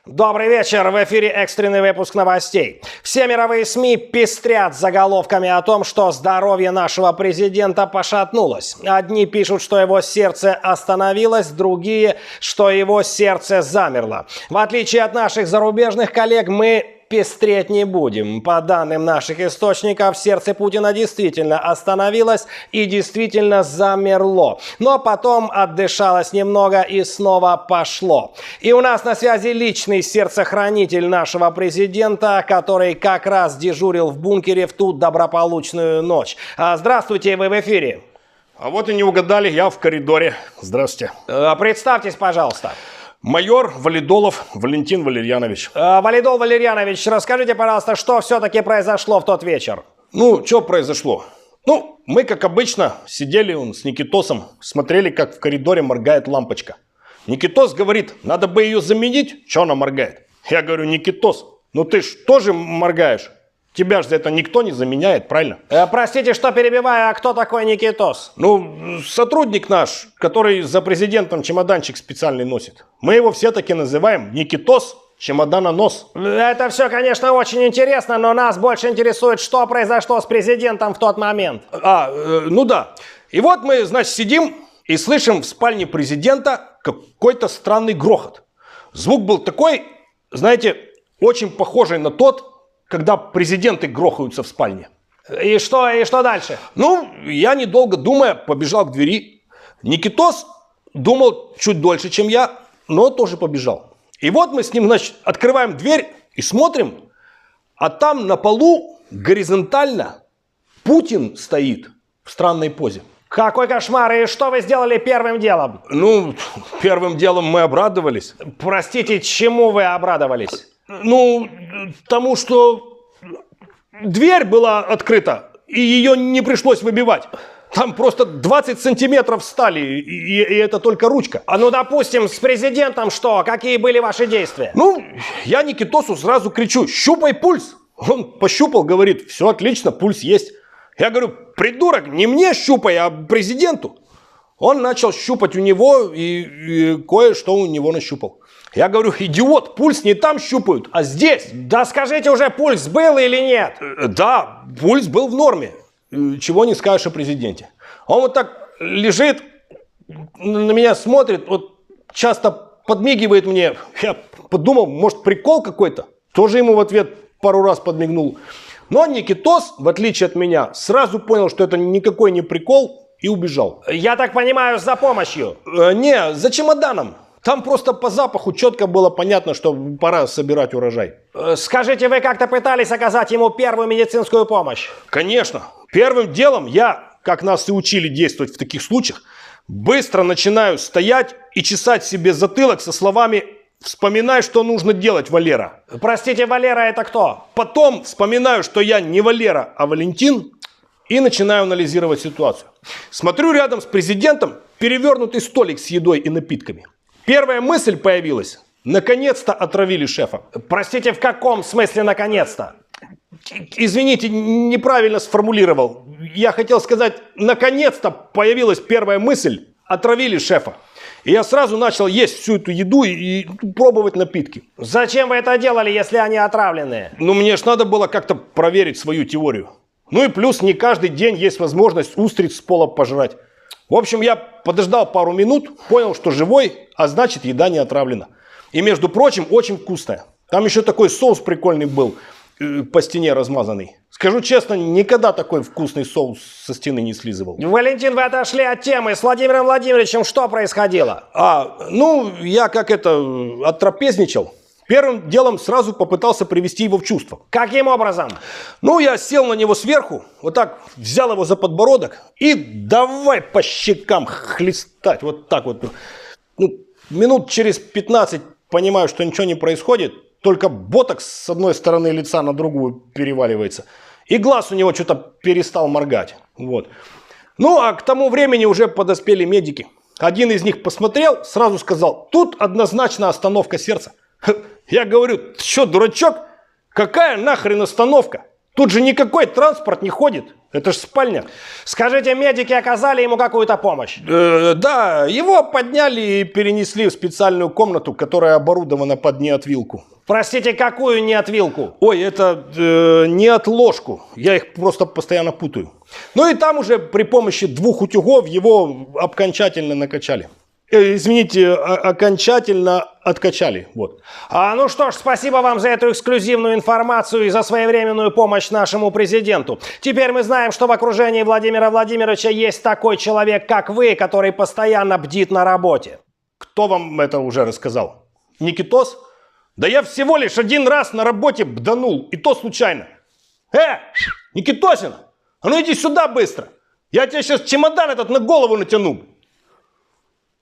Добрый вечер, в эфире экстренный выпуск новостей. Все мировые СМИ пестрят заголовками о том, что здоровье нашего президента пошатнулось. Одни пишут, что его сердце остановилось, другие, что его сердце замерло. В отличие от наших зарубежных коллег, мы пестреть не будем. По данным наших источников, сердце Путина действительно остановилось и действительно замерло. Но потом отдышалось немного и снова пошло. И у нас на связи личный сердцехранитель нашего президента, который как раз дежурил в бункере в ту доброполучную ночь. Здравствуйте, вы в эфире. А вот и не угадали, я в коридоре. Здравствуйте. Представьтесь, пожалуйста. Майор Валидолов Валентин Валерьянович. Валидол Валерьянович, расскажите, пожалуйста, что все-таки произошло в тот вечер? Ну, что произошло? Ну, мы, как обычно, сидели с Никитосом, смотрели, как в коридоре моргает лампочка. Никитос говорит, надо бы ее заменить, что она моргает? Я говорю, Никитос, ну ты ж тоже моргаешь. Тебя же за это никто не заменяет, правильно? Простите, что перебиваю, а кто такой Никитос? Ну, сотрудник наш, который за президентом чемоданчик специальный носит. Мы его все-таки называем Никитос чемоданонос. Это все, конечно, очень интересно, но нас больше интересует, что произошло с президентом в тот момент. Ну да. И вот мы, значит, сидим и слышим в спальне президента какой-то странный грохот. Звук был такой, знаете, очень похожий на тот, когда президенты грохаются в спальне. И что дальше? Ну, я, недолго думая, побежал к двери. Никитос думал чуть дольше, чем я, но тоже побежал. И вот мы с ним, значит, открываем дверь и смотрим, а там на полу горизонтально Путин стоит в странной позе. Какой кошмар! И что вы сделали первым делом? Ну, первым делом мы обрадовались. Простите, чему вы обрадовались? Ну, тому, что дверь была открыта, и ее не пришлось выбивать. Там просто 20 сантиметров стали, и это только ручка. Ну, допустим, с президентом что? Какие были ваши действия? Ну, я Никитосу сразу кричу, щупай пульс. Он пощупал, говорит, все отлично, пульс есть. Я говорю, придурок, не мне щупай, а президенту. Он начал щупать у него, и кое-что у него нащупал. Я говорю, идиот, пульс не там щупают, а здесь. Да скажите уже, пульс был или нет? Да, пульс был в норме. Чего не скажешь о президенте. Он вот так лежит, на меня смотрит, вот часто подмигивает мне. Я подумал, может, прикол какой-то. Тоже ему в ответ пару раз подмигнул. Но Никитос, в отличие от меня, сразу понял, что это никакой не прикол, и убежал. Я так понимаю, за помощью? Не, за чемоданом. Там просто по запаху четко было понятно, что пора собирать урожай. Скажите, вы как-то пытались оказать ему первую медицинскую помощь? Конечно. Первым делом я, как нас и учили действовать в таких случаях, быстро начинаю стоять и чесать себе затылок со словами «Вспоминай, что нужно делать, Валера». Простите, Валера это кто? Потом вспоминаю, что я не Валера, а Валентин, и начинаю анализировать ситуацию. Смотрю рядом с президентом перевернутый столик с едой и напитками. Первая мысль появилась. Наконец-то отравили шефа. Простите, в каком смысле наконец-то? Извините, неправильно сформулировал. Я хотел сказать, наконец-то появилась первая мысль. Отравили шефа. И я сразу начал есть всю эту еду и пробовать напитки. Зачем вы это делали, если они отравленные? Ну, мне ж надо было как-то проверить свою теорию. Ну и плюс не каждый день есть возможность устриц с пола пожрать. В общем, я подождал пару минут, понял, что живой, а значит, еда не отравлена. И, между прочим, очень вкусная. Там еще такой соус прикольный был, по стене размазанный. Скажу честно, никогда такой вкусный соус со стены не слизывал. Валентин, вы отошли от темы. С Владимиром Владимировичем что происходило? Ну, я оттрапезничал. Первым делом сразу попытался привести его в чувство. Каким образом? Ну, я сел на него сверху, вот так взял его за подбородок и давай по щекам хлестать. Вот так вот. Ну, минут через 15 понимаю, что ничего не происходит. Только ботокс с одной стороны лица на другую переваливается. И глаз у него что-то перестал моргать. Вот. Ну, а к тому времени уже подоспели медики. Один из них посмотрел, сразу сказал, тут однозначно остановка сердца. Я говорю, ты что, дурачок? Какая нахрен остановка? Тут же никакой транспорт не ходит. Это ж спальня. Скажите, медики оказали ему какую-то помощь? Да, его подняли и перенесли в специальную комнату, которая оборудована под неотвилку. Простите, какую неотвилку? Ой, это неотложку. Я их просто постоянно путаю. Ну и там уже при помощи 2 утюгов его окончательно накачали. Извините, окончательно откачали. Вот. Ну что ж, спасибо вам за эту эксклюзивную информацию и за своевременную помощь нашему президенту. Теперь мы знаем, что в окружении Владимира Владимировича есть такой человек, как вы, который постоянно бдит на работе. Кто вам это уже рассказал? Никитос? Да я всего лишь 1 раз на работе бданул, и то случайно. Никитосин, а ну иди сюда быстро. Я тебе сейчас чемодан этот на голову натяну.